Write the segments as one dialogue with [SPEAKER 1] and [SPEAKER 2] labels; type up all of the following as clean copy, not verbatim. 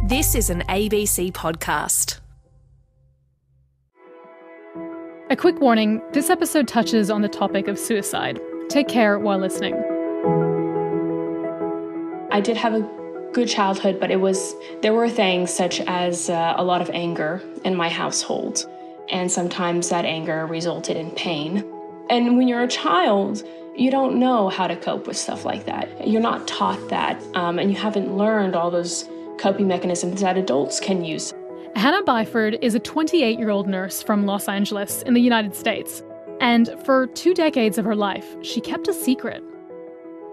[SPEAKER 1] This is an ABC podcast.
[SPEAKER 2] A quick warning, this episode touches on the topic of suicide. Take care while listening.
[SPEAKER 3] I did have a good childhood, but there were things such as a lot of anger in my household, and sometimes that anger resulted in pain. And when you're a child, you don't know how to cope with stuff like that. You're not taught that, and you haven't learned all those coping mechanisms that adults can use.
[SPEAKER 2] Hannah Byford is a 28-year-old nurse from Los Angeles in the United States. And for 2 decades of her life, she kept a secret.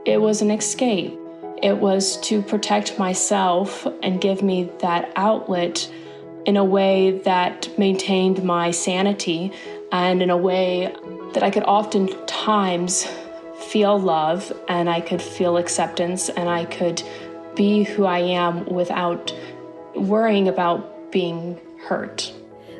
[SPEAKER 3] It was an escape. It was to protect myself and give me that outlet in a way that maintained my sanity and in a way that I could oftentimes feel love and I could feel acceptance and I could be who I am without worrying about being hurt.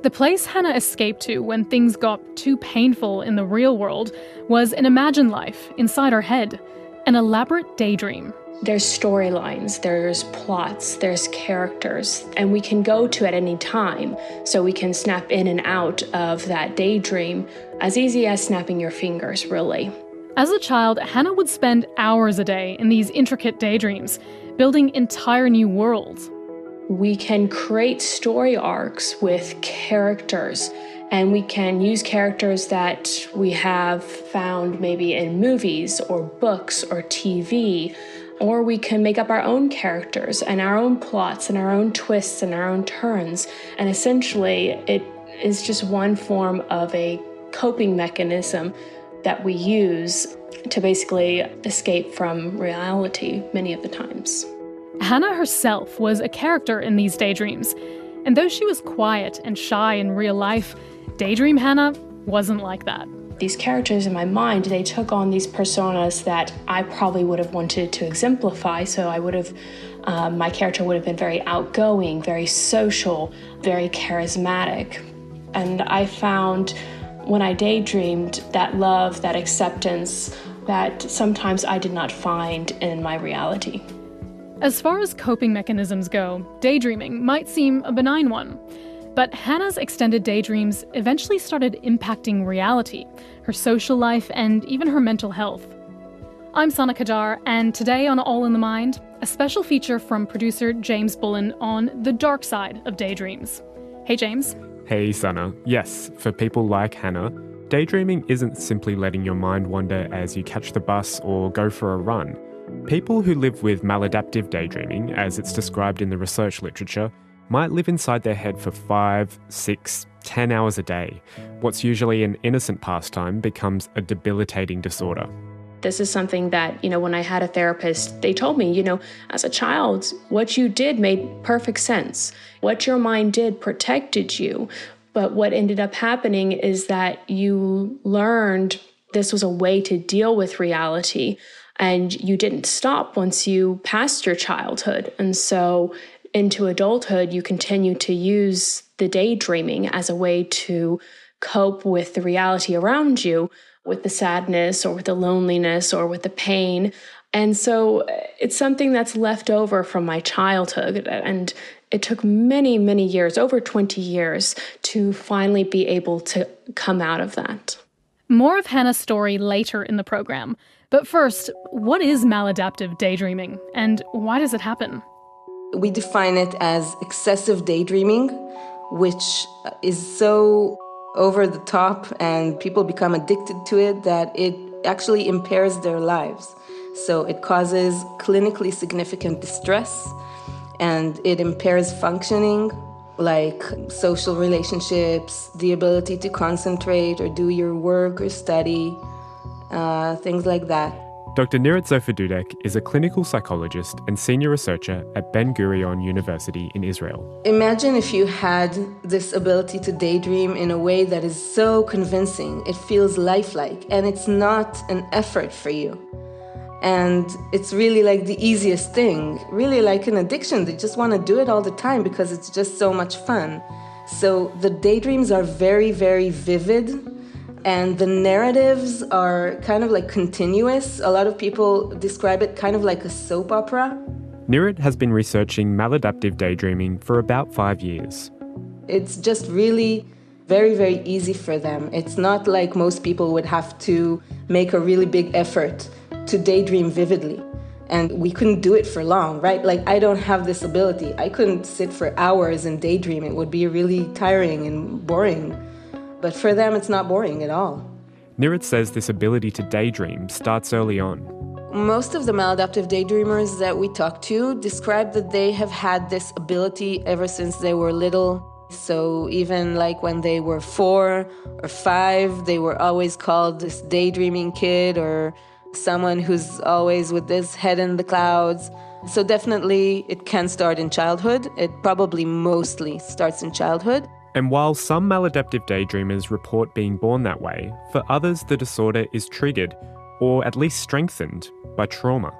[SPEAKER 2] The place Hannah escaped to when things got too painful in the real world was an imagined life inside her head, an elaborate daydream.
[SPEAKER 3] There's storylines, there's plots, there's characters, and we can go to at any time. So we can snap in and out of that daydream as easy as snapping your fingers, really.
[SPEAKER 2] As a child, Hannah would spend hours a day in these intricate daydreams, building entire new worlds.
[SPEAKER 3] We can create story arcs with characters, and we can use characters that we have found maybe in movies or books or TV, or we can make up our own characters and our own plots and our own twists and our own turns. And essentially, it is just one form of a coping mechanism that we use to basically escape from reality many of the times.
[SPEAKER 2] Hannah herself was a character in these daydreams, and though she was quiet and shy in real life, Daydream Hannah wasn't like that.
[SPEAKER 3] These characters in my mind, they took on these personas that I probably would have wanted to exemplify, so my character would have been very outgoing, very social, very charismatic. And I found when I daydreamed that love, that acceptance, that sometimes I did not find in my reality.
[SPEAKER 2] As far as coping mechanisms go, daydreaming might seem a benign one. But Hannah's extended daydreams eventually started impacting reality, her social life, and even her mental health. I'm Sana Qadar, and today on All in the Mind, a special feature from producer James Bullen on the dark side of daydreams. Hey, James.
[SPEAKER 4] Hey, Sana. Yes, for people like Hannah, daydreaming isn't simply letting your mind wander as you catch the bus or go for a run. People who live with maladaptive daydreaming, as it's described in the research literature, might live inside their head for 5, 6, 10 hours a day. What's usually an innocent pastime becomes a debilitating disorder.
[SPEAKER 3] This is something that, when I had a therapist, they told me, as a child, what you did made perfect sense. What your mind did protected you. But what ended up happening is that you learned this was a way to deal with reality. And you didn't stop once you passed your childhood. And so into adulthood, you continue to use the daydreaming as a way to cope with the reality around you, with the sadness or with the loneliness or with the pain. And so it's something that's left over from my childhood. And it took many, many years, over 20 years, to finally be able to come out of that.
[SPEAKER 2] More of Hannah's story later in the program. But first, what is maladaptive daydreaming, and why does it happen?
[SPEAKER 5] We define it as excessive daydreaming, which is so over the top and people become addicted to it that it actually impairs their lives. So it causes clinically significant distress and it impairs functioning, like social relationships, the ability to concentrate or do your work or study, things like that.
[SPEAKER 4] Dr. Nirit Soffer-Dudek is a clinical psychologist and senior researcher at Ben-Gurion University in Israel.
[SPEAKER 5] Imagine if you had this ability to daydream in a way that is so convincing, it feels lifelike, and it's not an effort for you. And it's really like the easiest thing, really like an addiction. They just want to do it all the time because it's just so much fun. So the daydreams are very, very vivid. And the narratives are kind of like continuous. A lot of people describe it kind of like a soap opera.
[SPEAKER 4] Nirit has been researching maladaptive daydreaming for about 5 years.
[SPEAKER 5] It's just really very, very easy for them. It's not like most people would have to make a really big effort to daydream vividly. And we couldn't do it for long, right? Like, I don't have this ability. I couldn't sit for hours and daydream. It would be really tiring and boring. But for them, it's not boring at all.
[SPEAKER 4] Nirit says this ability to daydream starts early on.
[SPEAKER 5] Most of the maladaptive daydreamers that we talk to describe that they have had this ability ever since they were little. So even like when they were 4 or 5, they were always called this daydreaming kid or someone who's always with this head in the clouds. So definitely it can start in childhood. It probably mostly starts in childhood.
[SPEAKER 4] And while some maladaptive daydreamers report being born that way, for others the disorder is triggered, or at least strengthened, by trauma.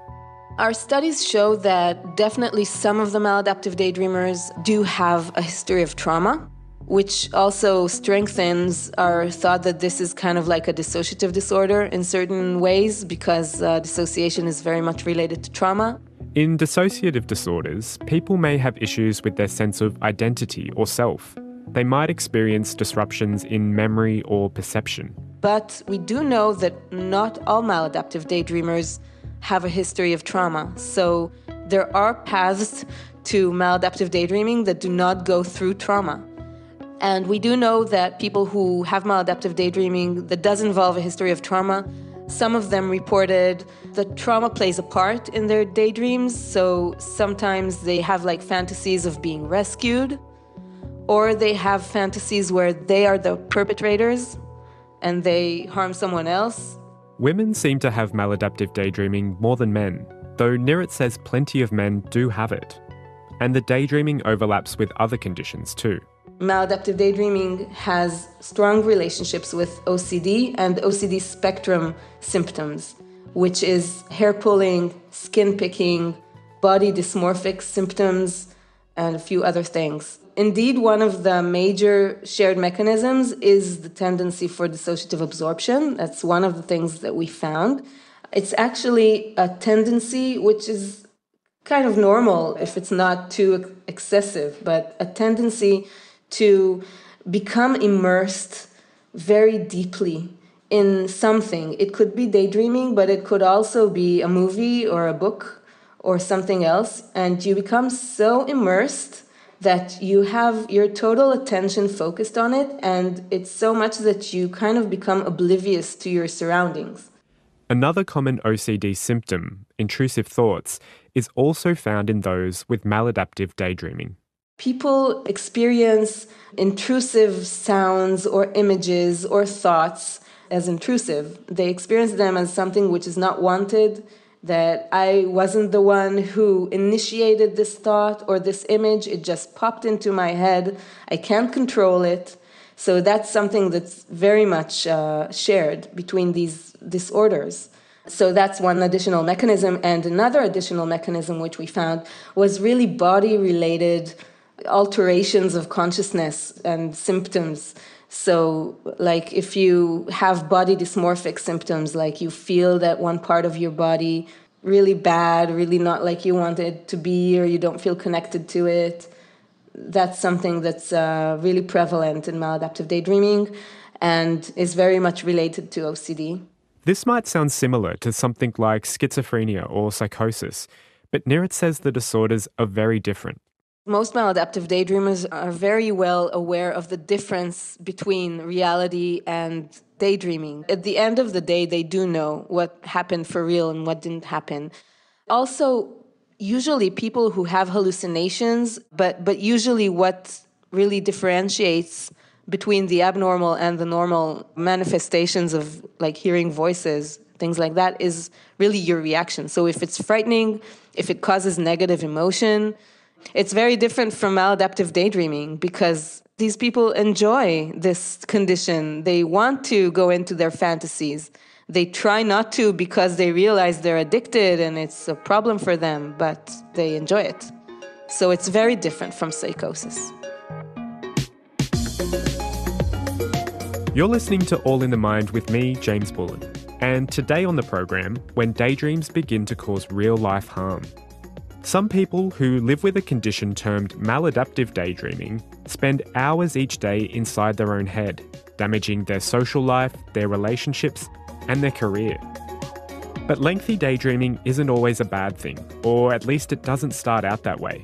[SPEAKER 5] Our studies show that definitely some of the maladaptive daydreamers do have a history of trauma, which also strengthens our thought that this is kind of like a dissociative disorder in certain ways, because dissociation is very much related to trauma.
[SPEAKER 4] In dissociative disorders, people may have issues with their sense of identity or self. They might experience disruptions in memory or perception.
[SPEAKER 5] But we do know that not all maladaptive daydreamers have a history of trauma. So there are paths to maladaptive daydreaming that do not go through trauma. And we do know that people who have maladaptive daydreaming that does involve a history of trauma, some of them reported that trauma plays a part in their daydreams. So sometimes they have like fantasies of being rescued, or they have fantasies where they are the perpetrators and they harm someone else.
[SPEAKER 4] Women seem to have maladaptive daydreaming more than men, though Nirit says plenty of men do have it. And the daydreaming overlaps with other conditions too.
[SPEAKER 5] Maladaptive daydreaming has strong relationships with OCD and OCD spectrum symptoms, which is hair pulling, skin picking, body dysmorphic symptoms, and a few other things. Indeed, one of the major shared mechanisms is the tendency for dissociative absorption. That's one of the things that we found. It's actually a tendency which is kind of normal if it's not too excessive, but a tendency to become immersed very deeply in something. It could be daydreaming, but it could also be a movie or a book or something else. And you become so immersed that you have your total attention focused on it, and it's so much that you kind of become oblivious to your surroundings.
[SPEAKER 4] Another common OCD symptom, intrusive thoughts, is also found in those with maladaptive daydreaming.
[SPEAKER 5] People experience intrusive sounds or images or thoughts as intrusive. They experience them as something which is not wanted, that I wasn't the one who initiated this thought or this image. It just popped into my head. I can't control it. So that's something that's very much shared between these disorders. So that's one additional mechanism. And another additional mechanism which we found was really body-related alterations of consciousness and symptoms. So like if you have body dysmorphic symptoms, like you feel that one part of your body really bad, really not like you want it to be, or you don't feel connected to it, that's something that's really prevalent in maladaptive daydreaming and is very much related to OCD.
[SPEAKER 4] This might sound similar to something like schizophrenia or psychosis, but Nirit says the disorders are very different.
[SPEAKER 5] Most maladaptive daydreamers are very well aware of the difference between reality and daydreaming. At the end of the day, they do know what happened for real and what didn't happen. Also, usually people who have hallucinations, but usually what really differentiates between the abnormal and the normal manifestations of like hearing voices, things like that, is really your reaction. So if it's frightening, if it causes negative emotion, it's very different from maladaptive daydreaming because these people enjoy this condition. They want to go into their fantasies. They try not to because they realize they're addicted and it's a problem for them, but they enjoy it. So it's very different from psychosis.
[SPEAKER 4] You're listening to All in the Mind with me, James Bullen. And today on the program, when daydreams begin to cause real-life harm. Some people who live with a condition termed maladaptive daydreaming spend hours each day inside their own head, damaging their social life, their relationships, and their career. But lengthy daydreaming isn't always a bad thing, or at least it doesn't start out that way.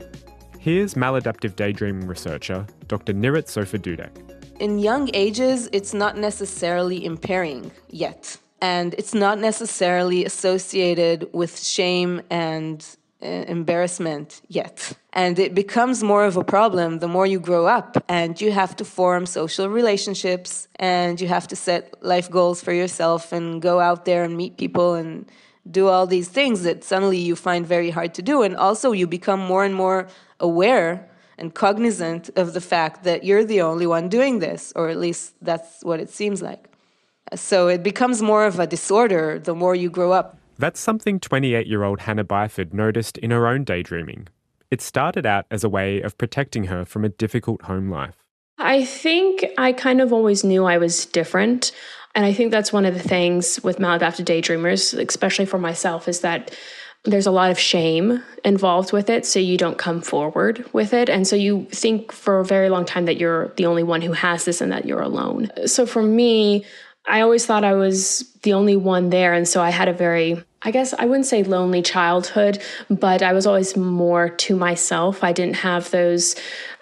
[SPEAKER 4] Here's maladaptive daydreaming researcher Dr. Nirit Soffer-Dudek.
[SPEAKER 5] In young ages, it's not necessarily impairing yet. And it's not necessarily associated with shame and embarrassment yet. And it becomes more of a problem the more you grow up, and you have to form social relationships, and you have to set life goals for yourself and go out there and meet people and do all these things that suddenly you find very hard to do. And also you become more and more aware and cognizant of the fact that you're the only one doing this, or at least that's what it seems like. So it becomes more of a disorder the more you grow up.
[SPEAKER 4] That's something 28-year-old Hannah Byford noticed in her own daydreaming. It started out as a way of protecting her from a difficult home life.
[SPEAKER 3] I think I kind of always knew I was different. And I think that's one of the things with maladaptive daydreamers, especially for myself, is that there's a lot of shame involved with it, so you don't come forward with it. And so you think for a very long time that you're the only one who has this and that you're alone. So for me, I always thought I was the only one there. And so I had a very, I guess I wouldn't say lonely childhood, but I was always more to myself. I didn't have those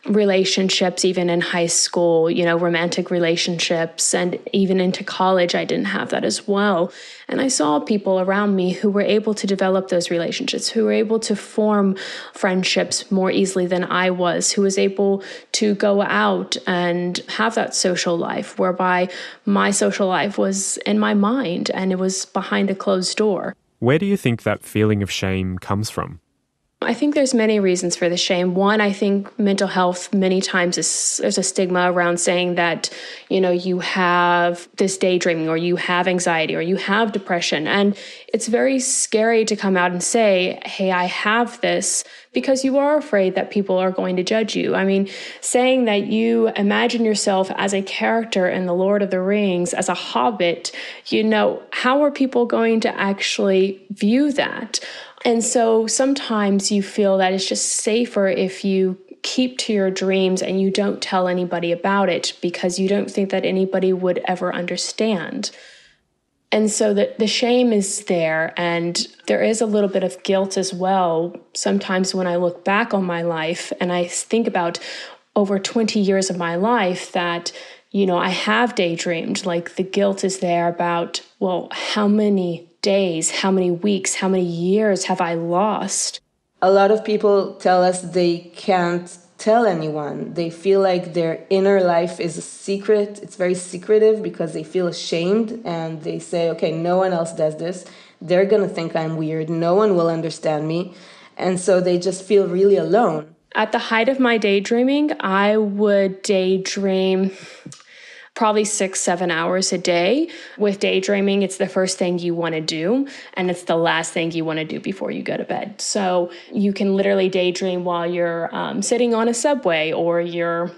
[SPEAKER 3] relationships, even in high school, romantic relationships, and even into college, I didn't have that as well. And I saw people around me who were able to develop those relationships, who were able to form friendships more easily than I was, who was able to go out and have that social life, whereby my social life was in my mind and it was behind a closed door.
[SPEAKER 4] Where do you think that feeling of shame comes from?
[SPEAKER 3] I think there's many reasons for the shame. One, I think mental health many times there's a stigma around saying that, you have this daydreaming, or you have anxiety, or you have depression. And it's very scary to come out and say, hey, I have this, because you are afraid that people are going to judge you. I mean, saying that you imagine yourself as a character in The Lord of the Rings, as a hobbit, how are people going to actually view that? And so sometimes you feel that it's just safer if you keep to your dreams and you don't tell anybody about it, because you don't think that anybody would ever understand. And so the shame is there, and there is a little bit of guilt as well. Sometimes when I look back on my life and I think about over 20 years of my life that, I have daydreamed, like the guilt is there about, well, how many days, how many weeks, how many years have I lost?
[SPEAKER 5] A lot of people tell us they can't tell anyone. They feel like their inner life is a secret. It's very secretive because they feel ashamed, and they say, okay, no one else does this. They're going to think I'm weird. No one will understand me. And so they just feel really alone.
[SPEAKER 3] At the height of my daydreaming, I would daydream probably 6-7 hours a day. With daydreaming, it's the first thing you want to do, and it's the last thing you want to do before you go to bed. So you can literally daydream while you're sitting on a subway, or you're,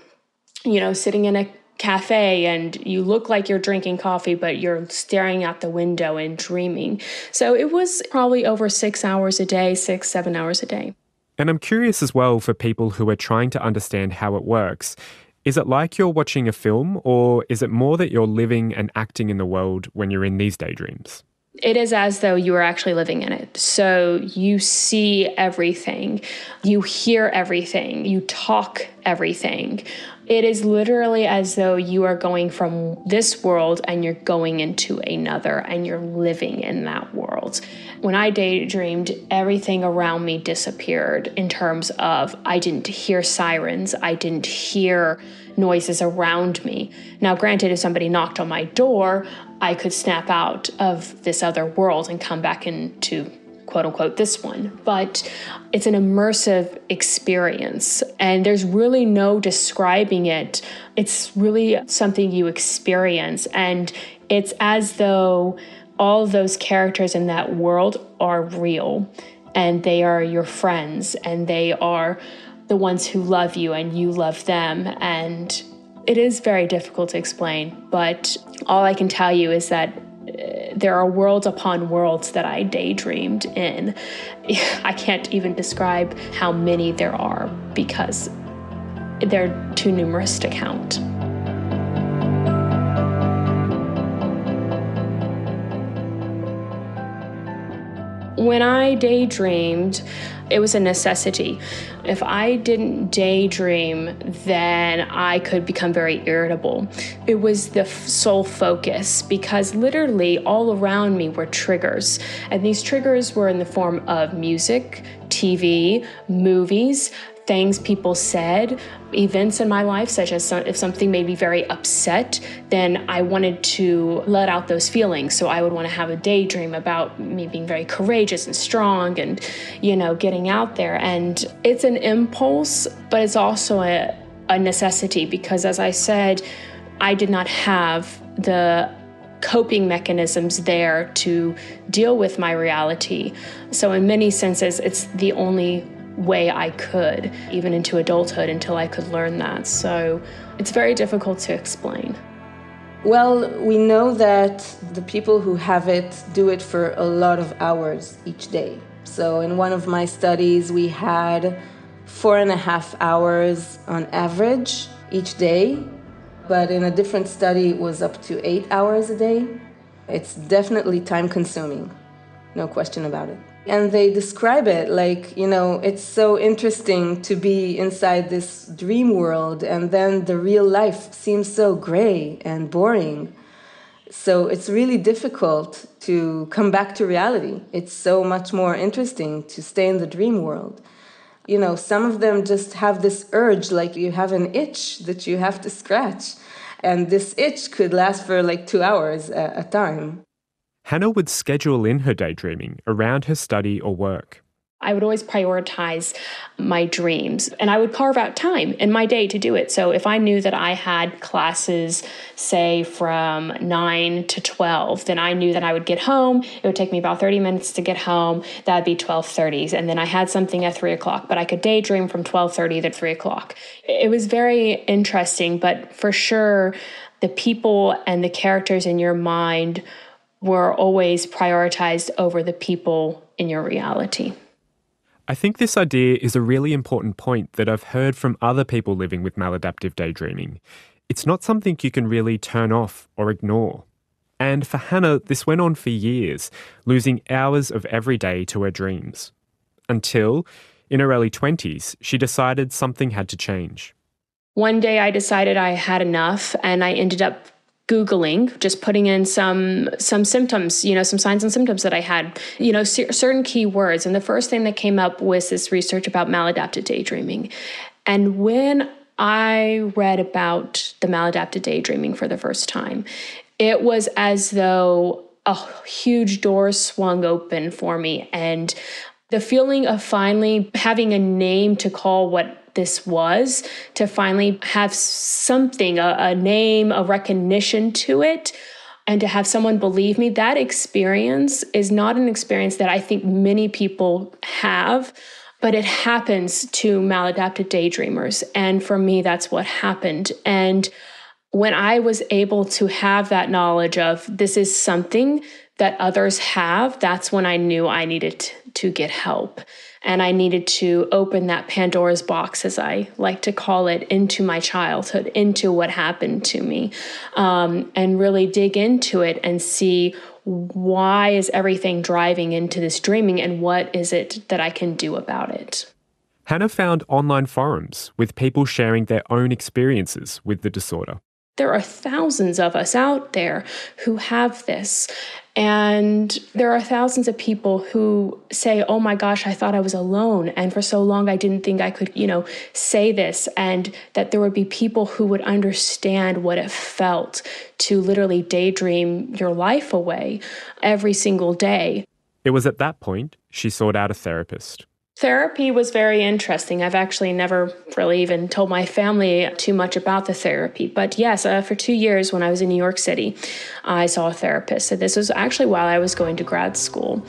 [SPEAKER 3] sitting in a cafe and you look like you're drinking coffee, but you're staring out the window and dreaming. So it was probably over 6 hours a day, 6-7 hours a day.
[SPEAKER 4] And I'm curious as well, for people who are trying to understand how it works. Is it like you're watching a film, or is it more that you're living and acting in the world when you're in these daydreams?
[SPEAKER 3] It is as though you are actually living in it. So you see everything, you hear everything, you talk everything. It is literally as though you are going from this world and you're going into another, and you're living in that world. When I daydreamed, everything around me disappeared in terms of I didn't hear sirens, I didn't hear noises around me. Now, granted, if somebody knocked on my door, I could snap out of this other world and come back into quote unquote this one. But it's an immersive experience, and there's really no describing it. It's really something you experience, and it's as though all of those characters in that world are real, and they are your friends, and they are the ones who love you and you love them. And it is very difficult to explain, but all I can tell you is that there are worlds upon worlds that I daydreamed in. I can't even describe how many there are because they're too numerous to count. When I daydreamed, it was a necessity. If I didn't daydream, then I could become very irritable. It was the sole focus because literally all around me were triggers. And these triggers were in the form of music, TV, movies, things people said, events in my life, such as if something made me very upset, then I wanted to let out those feelings. So I would want to have a daydream about me being very courageous and strong and, getting out there. And it's an impulse, but it's also a necessity because, as I said, I did not have the coping mechanisms there to deal with my reality. So in many senses, it's the only way I could, even into adulthood, until I could learn that. So it's very difficult to explain.
[SPEAKER 5] Well, we know that the people who have it do it for a lot of hours each day. So in one of my studies, we had 4.5 hours on average each day, but in a different study, it was up to 8 hours a day. It's definitely time consuming, no question about it. And they describe it like, it's so interesting to be inside this dream world, and then the real life seems so gray and boring. So it's really difficult to come back to reality. It's so much more interesting to stay in the dream world. Some of them just have this urge, like you have an itch that you have to scratch. And this itch could last for like 2 hours at a time.
[SPEAKER 4] Hannah would schedule in her daydreaming around her study or work.
[SPEAKER 3] I would always prioritize my dreams, and I would carve out time in my day to do it. So if I knew that I had classes, say, from 9 to 12, then I knew that I would get home. It would take me about 30 minutes to get home. That'd be 12:30. And then I had something at 3 o'clock, but I could daydream from 12:30 to 3 o'clock. It was very interesting, but for sure, the people and the characters in your mind were always prioritized over the people in your reality.
[SPEAKER 4] I think this idea is a really important point that I've heard from other people living with maladaptive daydreaming. It's not something you can really turn off or ignore. And for Hannah, this went on for years, losing hours of every day to her dreams. Until, in her early 20s, she decided something had to change.
[SPEAKER 3] One day I decided I had enough, and I ended up Googling, just putting in some symptoms, some signs and symptoms that I had, certain keywords. And the first thing that came up was this research about maladapted daydreaming. And when I read about the maladapted daydreaming for the first time, it was as though a huge door swung open for me. And the feeling of finally having a name to call what this was, to finally have something, a name, a recognition to it, and to have someone believe me, that experience is not an experience that I think many people have, but it happens to maladapted daydreamers. And for me, that's what happened. And when I was able to have that knowledge of this is something that others have, that's when I knew I needed to get help. And I needed to open that Pandora's box, as I like to call it, into my childhood, into what happened to me, and really dig into it and see why is everything driving into this dreaming and what is it that I can do about it.
[SPEAKER 4] Hannah found online forums with people sharing their own experiences with the disorder.
[SPEAKER 3] There are thousands of us out there who have this. And there are thousands of people who say, oh my gosh, I thought I was alone. And for so long, I didn't think I could, say this. And that there would be people who would understand what it felt to literally daydream your life away every single day.
[SPEAKER 4] It was at that point she sought out a therapist.
[SPEAKER 3] Therapy was very interesting. I've actually never really even told my family too much about the therapy. But yes, for 2 years when I was in New York City, I saw a therapist. So this was actually while I was going to grad school.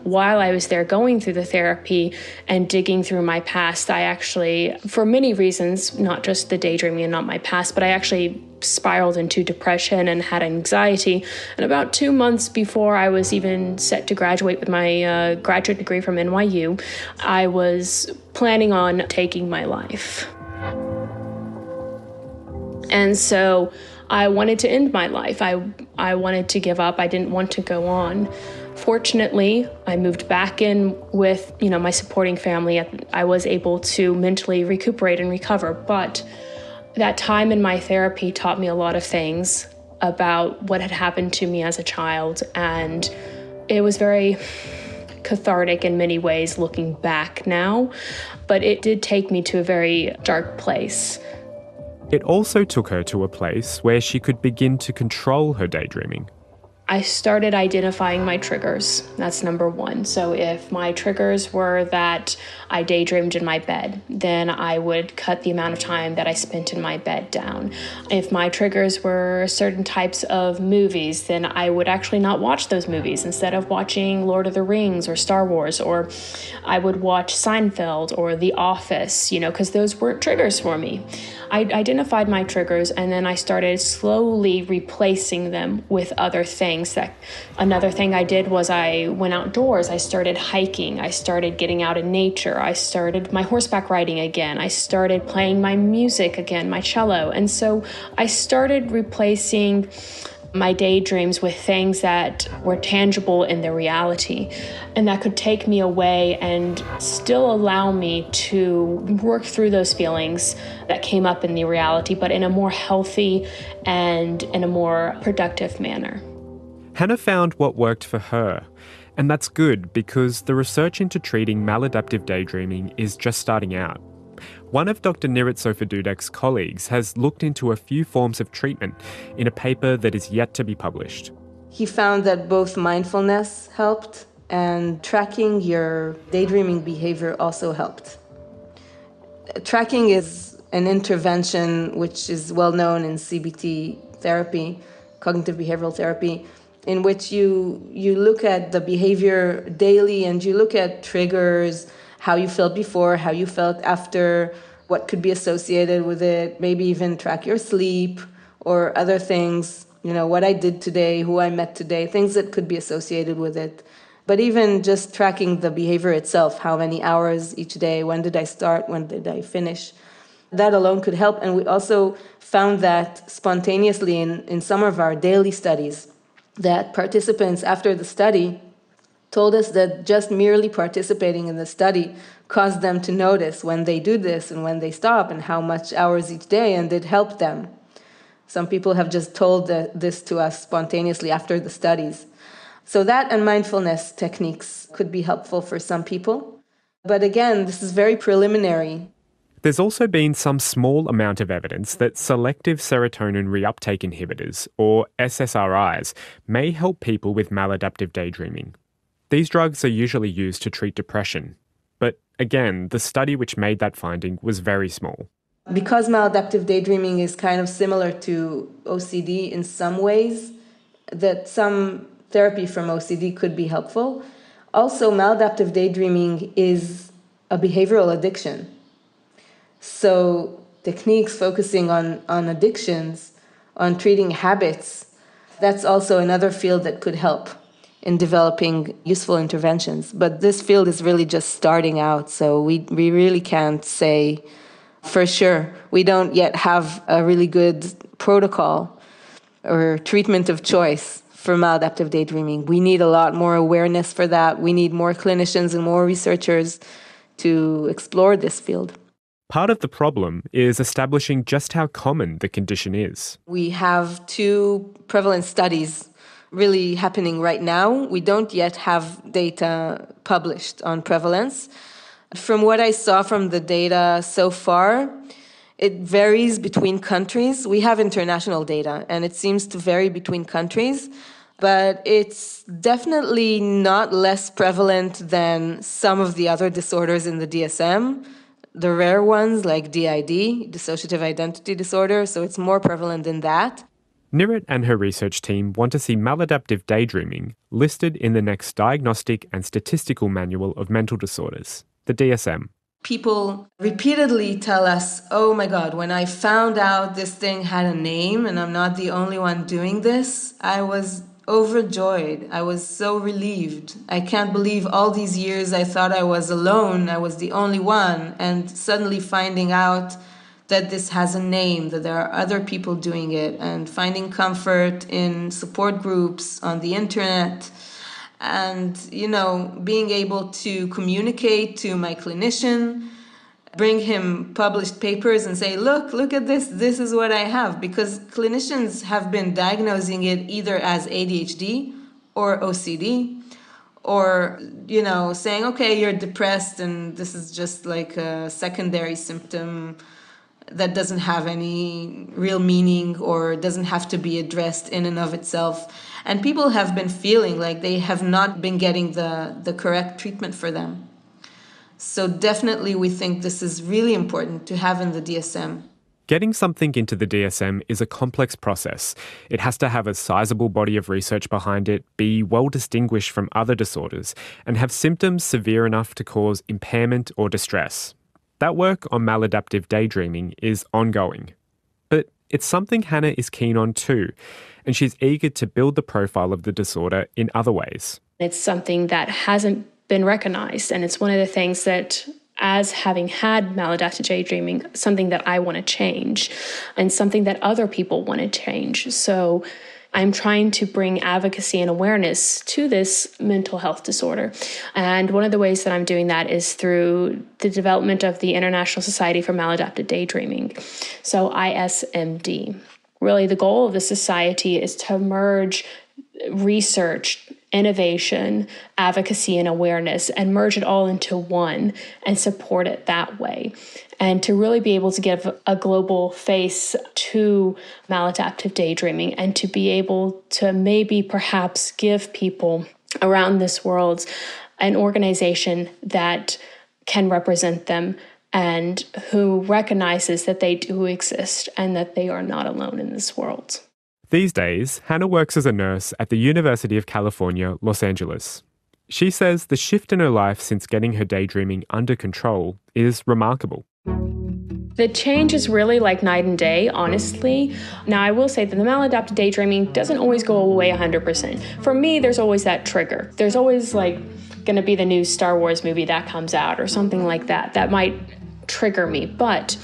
[SPEAKER 3] While I was there going through the therapy and digging through my past, I actually, for many reasons, not just the daydreaming and not my past, but I actually spiraled into depression and had anxiety. And about 2 months before I was even set to graduate with my graduate degree from NYU, I was planning on taking my life. And so I wanted to end my life. I wanted to give up. I didn't want to go on. Fortunately, I moved back in with, my supporting family. I was able to mentally recuperate and recover. But that time in my therapy taught me a lot of things about what had happened to me as a child. And it was very cathartic in many ways looking back now. But it did take me to a very dark place.
[SPEAKER 4] It also took her to a place where she could begin to control her daydreaming.
[SPEAKER 3] I started identifying my triggers. That's number one. So if my triggers were that I daydreamed in my bed, then I would cut the amount of time that I spent in my bed down. If my triggers were certain types of movies, then I would actually not watch those movies. Instead of watching Lord of the Rings or Star Wars, or I would watch Seinfeld or The Office, because those weren't triggers for me. I identified my triggers, and then I started slowly replacing them with other things. Another thing I did was I went outdoors. I started hiking. I started getting out in nature. I started my horseback riding again. I started playing my music again, my cello. And so I started replacing my daydreams with things that were tangible in their reality and that could take me away and still allow me to work through those feelings that came up in the reality, but in a more healthy and in a more productive manner.
[SPEAKER 4] Hannah found what worked for her, and that's good because the research into treating maladaptive daydreaming is just starting out. One of Dr. Nirit Soffer-Dudek's colleagues has looked into a few forms of treatment in a paper that is yet to be published.
[SPEAKER 5] He found that both mindfulness helped and tracking your daydreaming behavior also helped. Tracking is an intervention which is well known in CBT therapy, cognitive behavioral therapy, in which you look at the behavior daily and you look at triggers, how you felt before, how you felt after, what could be associated with it, maybe even track your sleep or other things, what I did today, who I met today, things that could be associated with it. But even just tracking the behavior itself, how many hours each day, when did I start, when did I finish, that alone could help. And we also found that spontaneously in some of our daily studies, that participants after the study told us that just merely participating in the study caused them to notice when they do this and when they stop and how much hours each day, and it helped them. Some people have just told this to us spontaneously after the studies. So that and mindfulness techniques could be helpful for some people. But again, this is very preliminary.
[SPEAKER 4] There's also been some small amount of evidence that selective serotonin reuptake inhibitors, or SSRIs, may help people with maladaptive daydreaming. These drugs are usually used to treat depression. But again, the study which made that finding was very small.
[SPEAKER 5] Because maladaptive daydreaming is kind of similar to OCD in some ways, that some therapy from OCD could be helpful. Also, maladaptive daydreaming is a behavioral addiction. So techniques focusing on addictions, on treating habits, that's also another field that could help in developing useful interventions. But this field is really just starting out, so we really can't say for sure. We don't yet have a really good protocol or treatment of choice for maladaptive daydreaming. We need a lot more awareness for that. We need more clinicians and more researchers to explore this field.
[SPEAKER 4] Part of the problem is establishing just how common the condition is.
[SPEAKER 5] We have 2 prevalent studies really happening right now. We don't yet have data published on prevalence. From what I saw from the data so far, it varies between countries. We have international data, and it seems to vary between countries, but it's definitely not less prevalent than some of the other disorders in the DSM. The rare ones like DID, dissociative identity disorder, so it's more prevalent than that.
[SPEAKER 4] Nirit and her research team want to see maladaptive daydreaming listed in the next Diagnostic and Statistical Manual of Mental Disorders, the DSM.
[SPEAKER 5] people repeatedly tell us, oh my God, when I found out this thing had a name and I'm not the only one doing this, I was overjoyed. I was so relieved. I can't believe all these years I thought I was alone, I was the only one, and suddenly finding out that this has a name, that there are other people doing it, and finding comfort in support groups on the internet, and, being able to communicate to my clinician, bring him published papers and say, look at this is what I have. Because clinicians have been diagnosing it either as ADHD or OCD, or, saying, okay, you're depressed and this is just like a secondary symptom that doesn't have any real meaning or doesn't have to be addressed in and of itself. And people have been feeling like they have not been getting the correct treatment for them. So definitely we think this is really important to have in the DSM.
[SPEAKER 4] Getting something into the DSM is a complex process. It has to have a sizable body of research behind it, be well distinguished from other disorders, and have symptoms severe enough to cause impairment or distress. That work on maladaptive daydreaming is ongoing. But it's something Hannah is keen on too, and she's eager to build the profile of the disorder in other ways.
[SPEAKER 3] It's something that hasn't been recognized, and it's one of the things that, as having had maladaptive daydreaming, something that I want to change and something that other people want to change. So I'm trying to bring advocacy and awareness to this mental health disorder. And one of the ways that I'm doing that is through the development of the International Society for Maladaptive Daydreaming, so ISMD. Really, the goal of the society is to merge research, innovation, advocacy, and awareness, and merge it all into one and support it that way. And to really be able to give a global face to maladaptive daydreaming and to be able to maybe perhaps give people around this world an organization that can represent them and who recognizes that they do exist and that they are not alone in this world.
[SPEAKER 4] These days, Hannah works as a nurse at the University of California, Los Angeles. She says the shift in her life since getting her daydreaming under control is remarkable.
[SPEAKER 3] The change is really like night and day, honestly. Now, I will say that the maladaptive daydreaming doesn't always go away 100%. For me, there's always that trigger. There's always going to be the new Star Wars movie that comes out or something like that. That might trigger me. But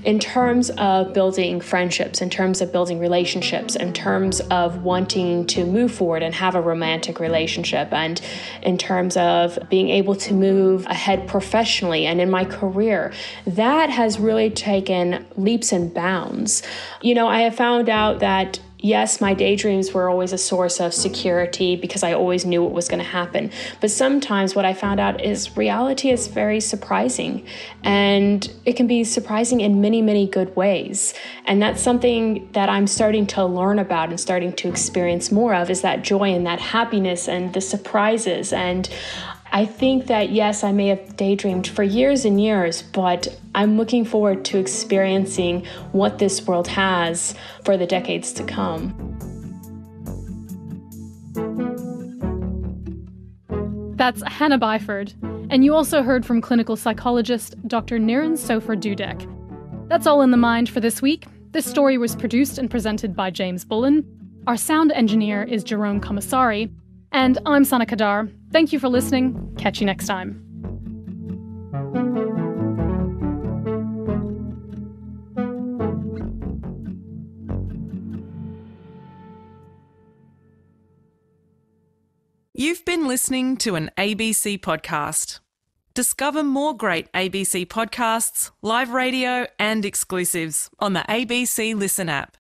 [SPEAKER 3] in terms of building friendships, in terms of building relationships, in terms of wanting to move forward and have a romantic relationship, and in terms of being able to move ahead professionally and in my career, that has really taken leaps and bounds. I have found out that yes, my daydreams were always a source of security because I always knew what was going to happen. But sometimes what I found out is reality is very surprising, and it can be surprising in many, many good ways. And that's something that I'm starting to learn about and starting to experience more of, is that joy and that happiness and the surprises. And I think that, yes, I may have daydreamed for years and years, but I'm looking forward to experiencing what this world has for the decades to come.
[SPEAKER 2] That's Hannah Byford. And you also heard from clinical psychologist Dr. Nirit Soffer-Dudek. That's all in the mind for this week. This story was produced and presented by James Bullen. Our sound engineer is Jerome Commissari. And I'm Sana Qadar. Thank you for listening. Catch you next time.
[SPEAKER 6] You've been listening to an ABC podcast. Discover more great ABC podcasts, live radio, and exclusives on the ABC Listen app.